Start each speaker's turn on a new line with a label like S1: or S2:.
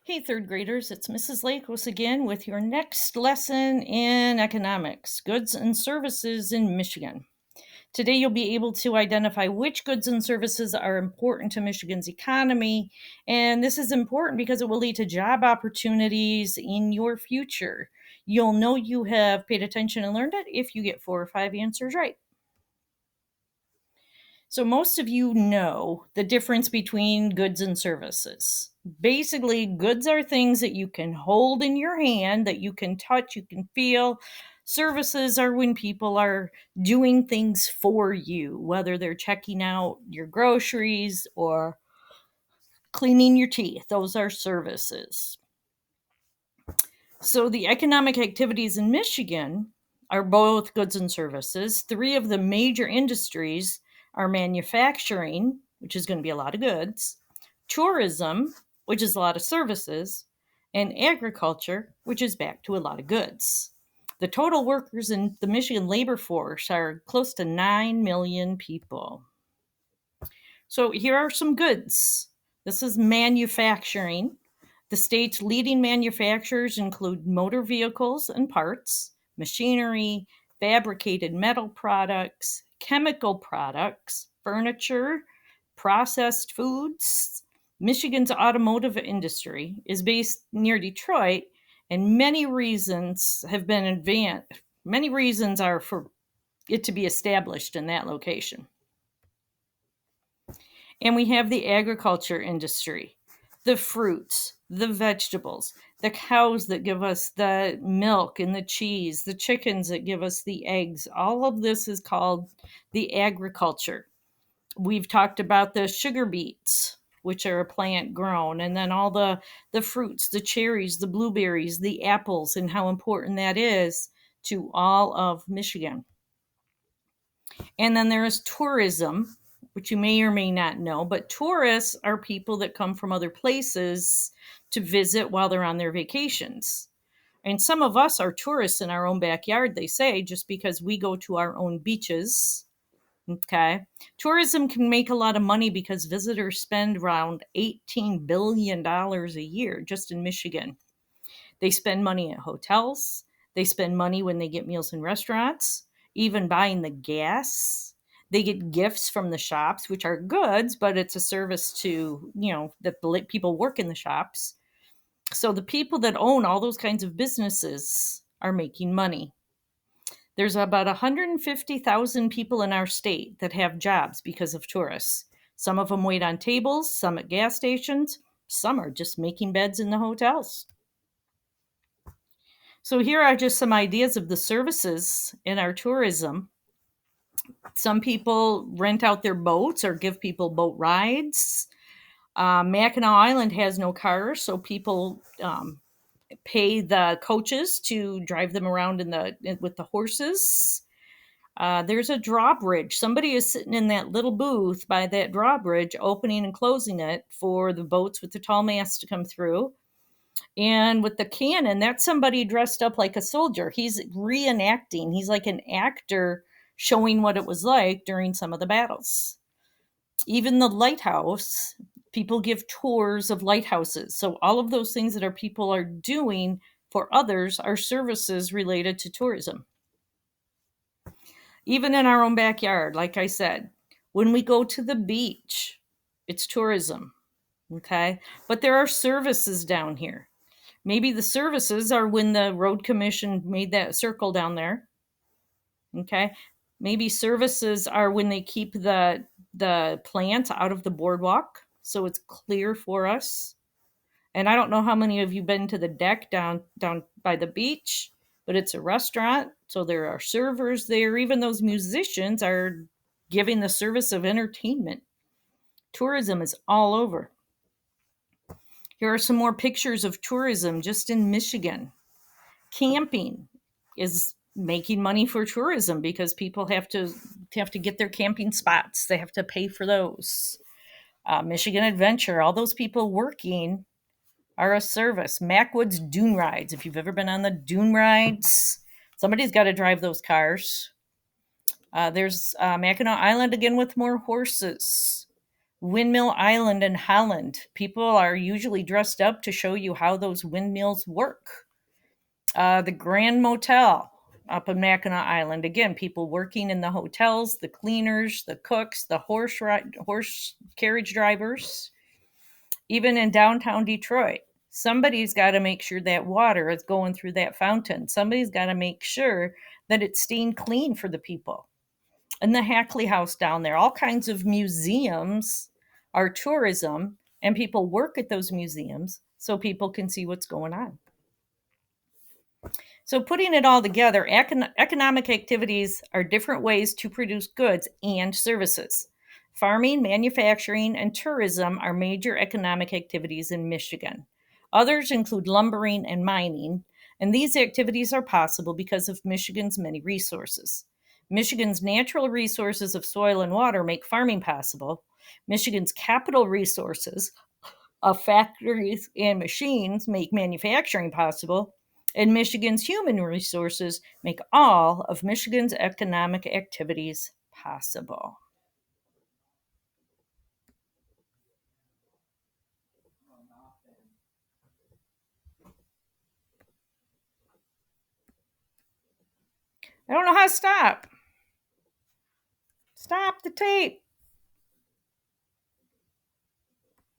S1: Hey, third graders, it's Mrs. Lakos again with your next lesson in economics, goods and services in Michigan. Today, you'll be able to identify which goods and services are important to Michigan's economy. And this is important because it will lead to job opportunities in your future. You'll know you have paid attention and learned it if you get 4 or 5 answers right. So, most of you know the difference between goods and services. Basically, goods are things that you can hold in your hand, that you can touch, you can feel. Services are when people are doing things for you, whether they're checking out your groceries or cleaning your teeth. Those are services. So, the economic activities in Michigan are both goods and services. Three of the major industries are manufacturing, which is going to be a lot of goods, tourism, which is a lot of services, and agriculture, which is back to a lot of goods. The total workers in the Michigan labor force are close to 9 million people. So here are some goods. This is manufacturing. The state's leading manufacturers include motor vehicles and parts, machinery, fabricated metal products, chemical products, furniture, processed foods. Michigan's automotive industry is based near Detroit, and many reasons have been advanced. Many reasons are for it to be established in that location. And we have the agriculture industry, the fruits, the vegetables, the cows that give us the milk and the cheese, the chickens that give us the eggs. All of this is called the agriculture. We've talked about the sugar beets, which are a plant grown, and then all the fruits, the cherries, the blueberries, the apples, and how important that is to all of Michigan. And then there is tourism, which you may or may not know, but tourists are people that come from other places to visit while they're on their vacations. And some of us are tourists in our own backyard, they say, just because we go to our own beaches. Okay. Tourism can make a lot of money because visitors spend around $18 billion a year just in Michigan. They spend money at hotels. They spend money when they get meals in restaurants, even buying the gas. They get gifts from the shops, which are goods, but it's a service to, that the people work in the shops. So the people that own all those kinds of businesses are making money. There's about 150,000 people in our state that have jobs because of tourists. Some of them wait on tables, some at gas stations, some are just making beds in the hotels. So here are just some ideas of the services in our tourism. Some people rent out their boats or give people boat rides. Mackinac Island has no cars, so people pay the coaches to drive them around with the horses. There's a drawbridge. Somebody is sitting in that little booth by that drawbridge, opening and closing it for the boats with the tall masts to come through. And with the cannon, that's somebody dressed up like a soldier. He's reenacting. He's like an actor showing what it was like during some of the battles. Even the lighthouse, people give tours of lighthouses. So all of those things that our people are doing for others are services related to tourism. Even in our own backyard, like I said, when we go to the beach, it's tourism. Okay. But there are services down here. Maybe the services are when the road commission made that circle down there. Okay. Maybe services are when they keep the plants out of the boardwalk so it's clear for us. And I don't know how many of you been to the deck down by the beach, but it's a restaurant, so there are servers there. Even those musicians are giving the service of entertainment. Tourism is all over. Here are some more pictures of tourism just in Michigan. Camping is making money for tourism because people have to get their camping spots. They have to pay for those. Michigan Adventure, all those people working are a service. Macwoods Dune Rides, if you've ever been on the dune rides, somebody's got to drive those cars. There's Mackinac Island again with more horses. Windmill Island in Holland. People are usually dressed up to show you how those windmills work. The Grand Motel up in Mackinac Island. Again, people working in the hotels, the cleaners, the cooks, the horse carriage drivers. Even in downtown Detroit, somebody's got to make sure that water is going through that fountain. Somebody's got to make sure that it's staying clean for the people. And the Hackley House down there, all kinds of museums are tourism, and people work at those museums so people can see what's going on. So, putting it all together, economic activities are different ways to produce goods and services. Farming, manufacturing, and tourism are major economic activities in Michigan. Others include lumbering and mining, and these activities are possible because of Michigan's many resources. Michigan's natural resources of soil and water make farming possible. Michigan's capital resources of factories and machines make manufacturing possible, and Michigan's human resources make all of Michigan's economic activities possible. I don't know how to stop. Stop the tape.